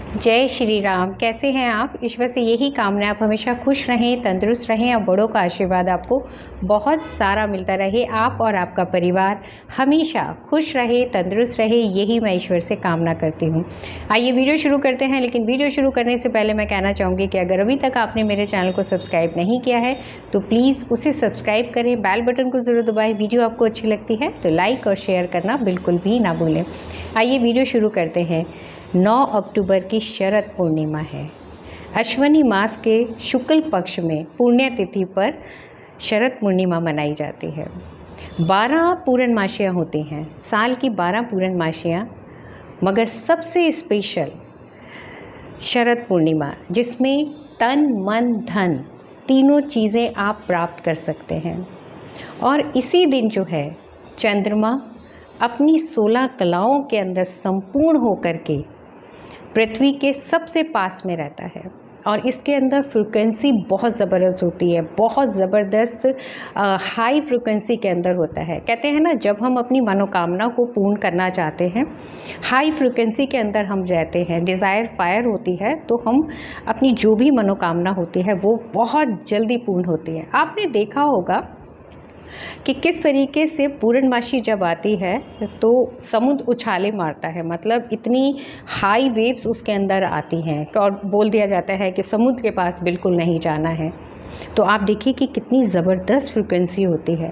जय श्री राम। कैसे हैं आप? ईश्वर से यही कामना आप हमेशा खुश रहें, तंदुरुस्त रहें और बड़ों का आशीर्वाद आपको बहुत सारा मिलता रहे। आप और आपका परिवार हमेशा खुश रहे, तंदुरुस्त रहे, यही मैं ईश्वर से कामना करती हूँ। आइए वीडियो शुरू करते हैं। लेकिन वीडियो शुरू करने से पहले मैं कहना चाहूँगी कि अगर अभी तक आपने मेरे चैनल को सब्सक्राइब नहीं किया है तो प्लीज़ उसे सब्सक्राइब करें, बेल बटन को ज़रूर दबाएँ। वीडियो आपको अच्छी लगती है तो लाइक और शेयर करना बिल्कुल भी ना भूलें। आइए वीडियो शुरू करते हैं। 9 अक्टूबर की शरद पूर्णिमा है। अश्विनी मास के शुक्ल पक्ष में पुण्य तिथि पर शरद पूर्णिमा मनाई जाती है। 12 पूर्णमासियाँ होती हैं, साल की 12 पूर्णमासियाँ, मगर सबसे स्पेशल शरद पूर्णिमा, जिसमें तन मन धन तीनों चीज़ें आप प्राप्त कर सकते हैं। और इसी दिन जो है चंद्रमा अपनी 16 कलाओं के अंदर संपूर्ण होकर के पृथ्वी के सबसे पास में रहता है और इसके अंदर फ्रिक्वेंसी बहुत ज़बरदस्त होती है, बहुत ज़बरदस्त हाई फ्रिक्वेंसी के अंदर होता है। कहते हैं ना, जब हम अपनी मनोकामना को पूर्ण करना चाहते हैं, हाई फ्रिक्वेंसी के अंदर हम रहते हैं, डिज़ायर फायर होती है, तो हम अपनी जो भी मनोकामना होती है वो बहुत जल्दी पूर्ण होती है। आपने देखा होगा कि किस तरीके से पूर्णमासी जब आती है तो समुद्र उछाले मारता है, मतलब इतनी हाई वेव्स उसके अंदर आती हैं और बोल दिया जाता है कि समुद्र के पास बिल्कुल नहीं जाना है। तो आप देखिए कि कितनी ज़बरदस्त फ्रिक्वेंसी होती है।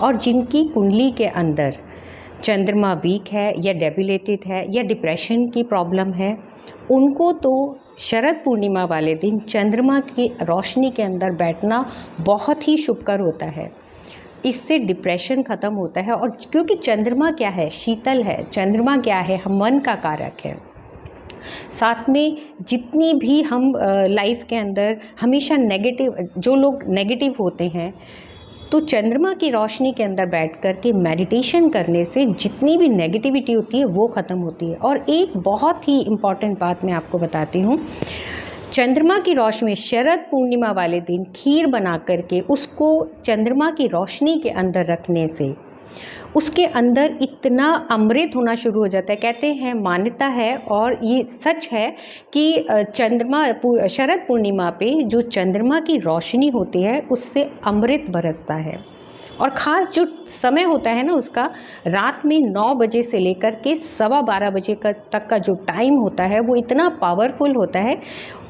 और जिनकी कुंडली के अंदर चंद्रमा वीक है या डेबिलेटेड है या डिप्रेशन की प्रॉब्लम है, उनको तो शरद पूर्णिमा वाले दिन चंद्रमा की रोशनी के अंदर बैठना बहुत ही शुभकर होता है। इससे डिप्रेशन ख़त्म होता है। और क्योंकि चंद्रमा क्या है, शीतल है। चंद्रमा क्या है, हम मन का कारक है। साथ में जितनी भी हम लाइफ के अंदर हमेशा नेगेटिव, जो लोग नेगेटिव होते हैं, तो चंद्रमा की रोशनी के अंदर बैठ कर के मेडिटेशन करने से जितनी भी नेगेटिविटी होती है वो ख़त्म होती है। और एक बहुत ही इम्पॉर्टेंट बात मैं आपको बताती हूँ। चंद्रमा की रोशनी में शरद पूर्णिमा वाले दिन खीर बना करके उसको चंद्रमा की रोशनी के अंदर रखने से उसके अंदर इतना अमृत होना शुरू हो जाता है। कहते हैं, मान्यता है और ये सच है कि शरद पूर्णिमा पे जो चंद्रमा की रोशनी होती है उससे अमृत बरसता है। और ख़ास जो समय होता है ना उसका, रात में 9 बजे से लेकर के 12:15 बजे तक का जो टाइम होता है वो इतना पावरफुल होता है।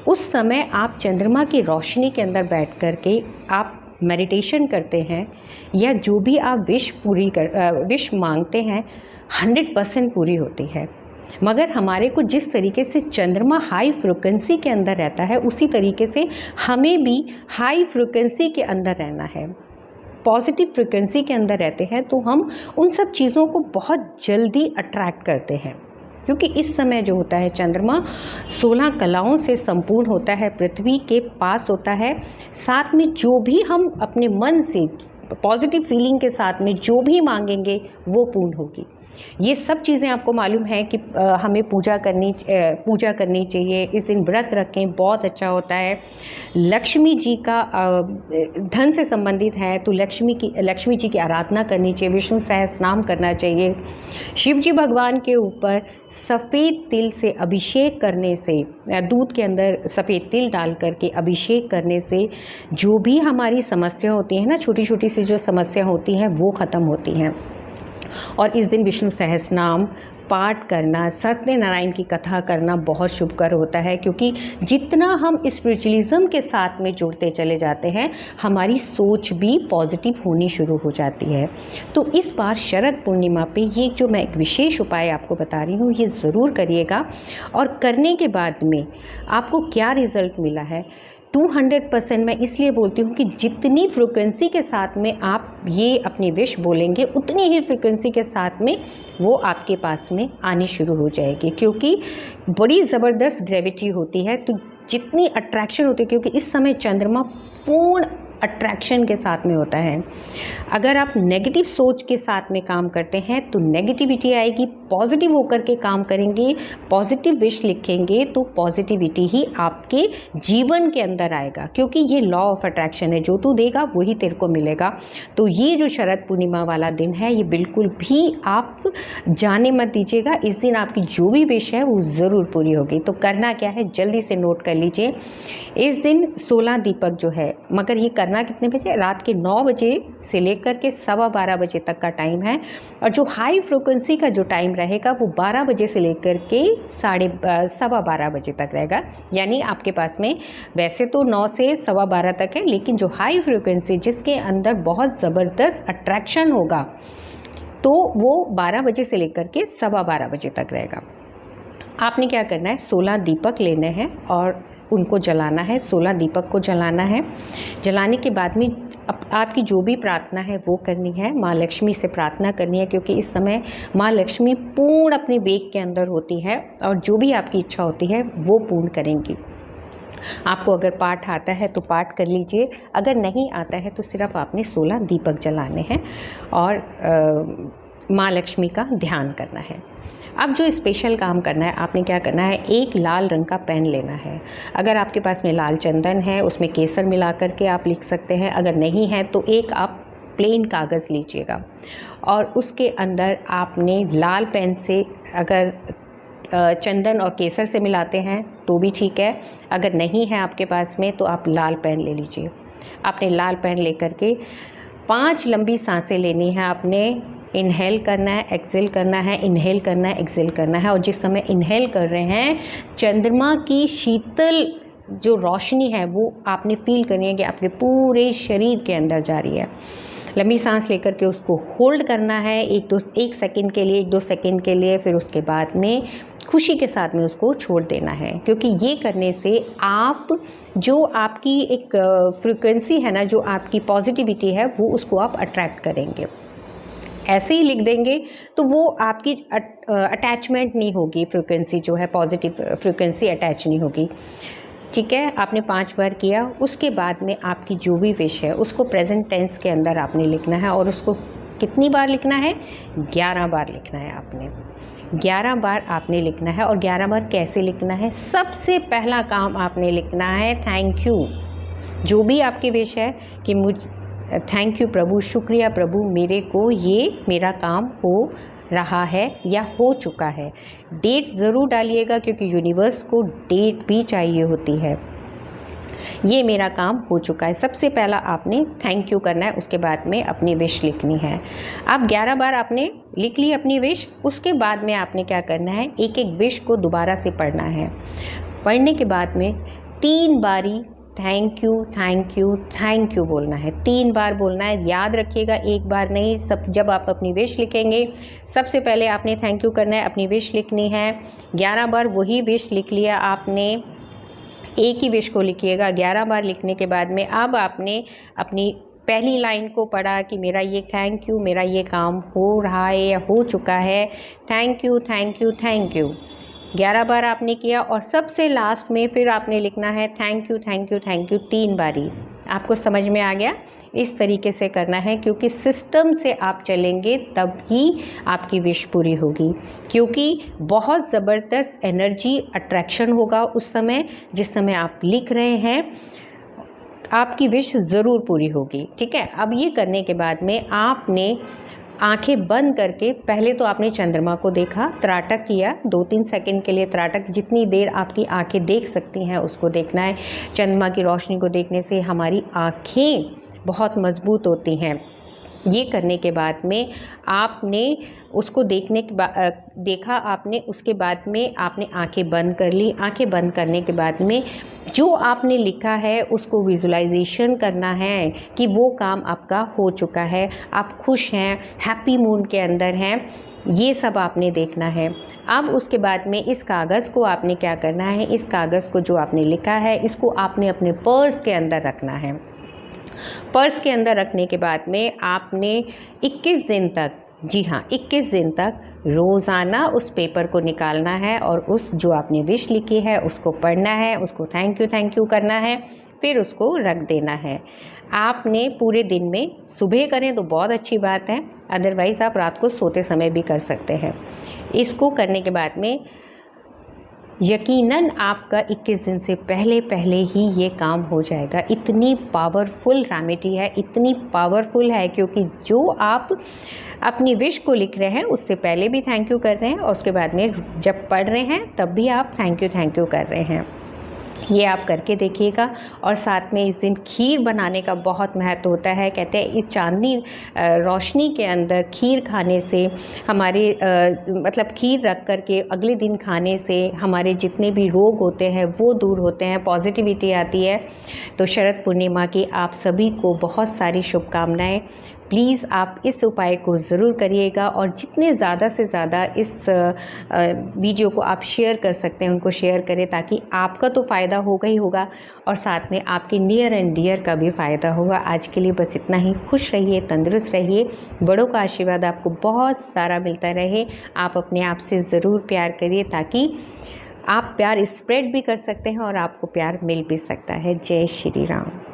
उस समय आप चंद्रमा की रोशनी के अंदर बैठ कर के आप मेडिटेशन करते हैं या जो भी आप विश मांगते हैं, 100% पूरी होती है। मगर हमारे को जिस तरीके से चंद्रमा हाई फ्रिक्वेंसी के अंदर रहता है, उसी तरीके से हमें भी हाई फ्रिक्वेंसी के अंदर रहना है। पॉजिटिव फ्रिक्वेंसी के अंदर रहते हैं तो हम उन सब चीज़ों को बहुत जल्दी अट्रैक्ट करते हैं। क्योंकि इस समय जो होता है चंद्रमा 16 कलाओं से संपूर्ण होता है, पृथ्वी के पास होता है। साथ में जो भी हम अपने मन से पॉजिटिव फीलिंग के साथ में जो भी मांगेंगे वो पूर्ण होगी। ये सब चीज़ें आपको मालूम है कि हमें पूजा करनी चाहिए। इस दिन व्रत रखें, बहुत अच्छा होता है। लक्ष्मी जी का धन से संबंधित है तो लक्ष्मी जी की आराधना करनी चाहिए, विष्णु सहस्रनाम करना चाहिए। शिव जी भगवान के ऊपर सफ़ेद तिल से अभिषेक करने से, दूध के अंदर सफ़ेद तिल डाल करके अभिषेक करने से जो भी हमारी समस्या होती है ना, छोटी छोटी सी जो समस्या होती हैं वो ख़त्म होती हैं। और इस दिन विष्णु सहस्रनाम पाठ करना, सत्यनारायण की कथा करना बहुत शुभकर होता है। क्योंकि जितना हम स्पिरिचुअलिज्म के साथ में जुड़ते चले जाते हैं, हमारी सोच भी पॉजिटिव होनी शुरू हो जाती है। तो इस बार शरद पूर्णिमा पे ये जो मैं एक विशेष उपाय आपको बता रही हूँ, ये ज़रूर करिएगा। और करने के बाद में आपको क्या रिज़ल्ट मिला है, 200% मैं इसलिए बोलती हूँ कि जितनी फ्रिक्वेंसी के साथ में आप ये अपनी विश बोलेंगे, उतनी ही फ्रिक्वेंसी के साथ में वो आपके पास में आनी शुरू हो जाएगी। क्योंकि बड़ी ज़बरदस्त ग्रेविटी होती है, तो जितनी अट्रैक्शन होती है, क्योंकि इस समय चंद्रमा पूर्ण अट्रैक्शन के साथ में होता है। अगर आप नेगेटिव सोच के साथ में काम करते हैं तो नेगेटिविटी आएगी, पॉजिटिव होकर के काम करेंगे, पॉजिटिव विश लिखेंगे तो पॉजिटिविटी ही आपके जीवन के अंदर आएगा, क्योंकि ये लॉ ऑफ अट्रैक्शन है, जो तू देगा वही तेरे को मिलेगा। तो ये जो शरद पूर्णिमा वाला दिन है ये बिल्कुल भी आप जाने मत दीजिएगा। इस दिन आपकी जो भी विश है वो ज़रूर पूरी होगी। तो करना क्या है, जल्दी से नोट कर लीजिए। इस दिन 16 दीपक जो है, मगर ये करना कितने बजे, रात के 9 बजे से लेकर के 12:15 बजे तक का टाइम है। और जो हाई फ्रिक्वेंसी का जो टाइम रहेगा वो 12 बजे से लेकर के 12:15 बजे तक रहेगा। यानी आपके पास में वैसे तो 9 से 12:15 तक है, लेकिन जो हाई फ्रिक्वेंसी जिसके अंदर बहुत ज़बरदस्त अट्रैक्शन होगा तो वो 12 बजे से लेकर के 12:15 बजे तक रहेगा। आपने क्या करना है, 16 दीपक लेने हैं और उनको जलाना है। 16 दीपक को जलाना है। जलाने के बाद में आपकी जो भी प्रार्थना है वो करनी है, माँ लक्ष्मी से प्रार्थना करनी है, क्योंकि इस समय माँ लक्ष्मी पूर्ण अपने वेग के अंदर होती है और जो भी आपकी इच्छा होती है वो पूर्ण करेंगी। आपको अगर पाठ आता है तो पाठ कर लीजिए, अगर नहीं आता है तो सिर्फ आपने 16 दीपक जलाने हैं और माँ लक्ष्मी का ध्यान करना है। अब जो स्पेशल काम करना है, आपने क्या करना है, एक लाल रंग का पेन लेना है। अगर आपके पास में लाल चंदन है, उसमें केसर मिला करके आप लिख सकते हैं। अगर नहीं है तो एक आप प्लेन कागज़ लीजिएगा और उसके अंदर आपने लाल पेन से, अगर चंदन और केसर से मिलाते हैं तो भी ठीक है, अगर नहीं है आपके पास में तो आप लाल पेन ले लीजिए। आपने लाल पेन लेकर के 5 लंबी सांसें लेनी है। आपने इनहेल करना है, एक्सेल करना है, इनहेल करना है, एक्सेल करना है। और जिस समय इनहेल कर रहे हैं, चंद्रमा की शीतल जो रोशनी है वो आपने फील करनी है कि आपके पूरे शरीर के अंदर जा रही है। लंबी सांस लेकर के उसको होल्ड करना है 1 सेकंड के लिए, 1-2 सेकंड के लिए, फिर उसके बाद में खुशी के साथ में उसको छोड़ देना है। क्योंकि ये करने से आप जो आपकी एक फ्रीक्वेंसी है ना, जो आपकी पॉजिटिविटी है, वो उसको आप अट्रैक्ट करेंगे। ऐसे ही लिख देंगे तो वो आपकी अटैचमेंट नहीं होगी, फ्रीक्वेंसी जो है पॉजिटिव फ्रीक्वेंसी अटैच नहीं होगी। ठीक है, आपने 5 बार किया। उसके बाद में आपकी जो भी विश है उसको प्रेजेंट टेंस के अंदर आपने लिखना है और उसको कितनी बार लिखना है, 11 बार लिखना है। आपने 11 बार आपने लिखना है। और 11 बार कैसे लिखना है, सबसे पहला काम आपने लिखना है थैंक यू। जो भी आपकी विश है कि थैंक यू प्रभु, शुक्रिया प्रभु, मेरे को ये मेरा काम हो रहा है या हो चुका है। डेट ज़रूर डालिएगा क्योंकि यूनिवर्स को डेट भी चाहिए होती है। ये मेरा काम हो चुका है, सबसे पहला आपने थैंक यू करना है। उसके बाद में अपनी विश लिखनी है। अब 11 बार आपने लिख ली अपनी विश। उसके बाद में आपने क्या करना है, एक एक विश को दोबारा से पढ़ना है। पढ़ने के बाद में 3 बारी thank you thank you thank you बोलना है। 3 बार बोलना है, याद रखिएगा, एक बार नहीं। जब आप अपनी विश लिखेंगे सबसे पहले आपने थैंक यू करना है, अपनी विश लिखनी है। 11 बार वही विश लिख लिया आपने, एक ही विश को लिखिएगा। 11 बार लिखने के बाद में अब आपने अपनी पहली लाइन को पढ़ा कि मेरा ये थैंक यू, मेरा ये काम हो रहा है या हो चुका है, thank you thank you thank you. 11 बार आपने किया और सबसे लास्ट में फिर आपने लिखना है thank you thank you thank you 3 बारी। आपको समझ में आ गया? इस तरीके से करना है, क्योंकि सिस्टम से आप चलेंगे तब ही आपकी विश पूरी होगी। क्योंकि बहुत ज़बरदस्त एनर्जी अट्रैक्शन होगा उस समय, जिस समय आप लिख रहे हैं। आपकी विश ज़रूर पूरी होगी। ठीक है, अब ये करने के बाद में आपने आंखें बंद करके पहले तो आपने चंद्रमा को देखा, त्राटक किया 2-3 सेकंड के लिए। त्राटक जितनी देर आपकी आंखें देख सकती हैं उसको देखना है। चंद्रमा की रोशनी को देखने से हमारी आंखें बहुत मजबूत होती हैं। ये करने के बाद में आपने उसको देखा आपने, उसके बाद में आपने आंखें बंद कर ली। आंखें बंद करने के बाद में जो आपने लिखा है उसको विजुलाइजेशन करना है कि वो काम आपका हो चुका है, आप खुश हैं, हैप्पी मूड के अंदर हैं। ये सब आपने देखना है। अब उसके बाद में इस कागज़ को आपने क्या करना है, इस कागज़ को जो आपने लिखा है इसको आपने अपने पर्स के अंदर रखना है। पर्स के अंदर रखने के बाद में आपने 21 दिन तक जी हाँ, 21 दिन तक रोज़ाना उस पेपर को निकालना है और उस जो आपने विश लिखी है उसको पढ़ना है, उसको थैंक यू करना है, फिर उसको रख देना है। आपने पूरे दिन में सुबह करें तो बहुत अच्छी बात है, अदरवाइज़ आप रात को सोते समय भी कर सकते हैं। इसको करने के बाद में यकीनन आपका 21 दिन से पहले ही ये काम हो जाएगा। इतनी पावरफुल रेमेडी है, इतनी पावरफुल है, क्योंकि जो आप अपनी विश को लिख रहे हैं उससे पहले भी थैंक यू कर रहे हैं और उसके बाद में जब पढ़ रहे हैं तब भी आप थैंक यू कर रहे हैं। ये आप करके देखिएगा। और साथ में इस दिन खीर बनाने का बहुत महत्व होता है। कहते हैं इस चांदनी रोशनी के अंदर खीर खाने से हमारे मतलब खीर रख कर के अगले दिन खाने से हमारे जितने भी रोग होते हैं वो दूर होते हैं, पॉजिटिविटी आती है। तो शरद पूर्णिमा की आप सभी को बहुत सारी शुभकामनाएं। प्लीज़ आप इस उपाय को ज़रूर करिएगा और जितने ज़्यादा से ज़्यादा इस वीडियो को आप शेयर कर सकते हैं उनको शेयर करें, ताकि आपका तो फ़ायदा होगा ही होगा और साथ में आपके नियर एंड डियर का भी फ़ायदा होगा। आज के लिए बस इतना ही। खुश रहिए, तंदुरुस्त रहिए, बड़ों का आशीर्वाद आपको बहुत सारा मिलता रहे। आप अपने आप से ज़रूर प्यार करिए ताकि आप प्यार स्प्रेड भी कर सकते हैं और आपको प्यार मिल भी सकता है। जय श्री राम।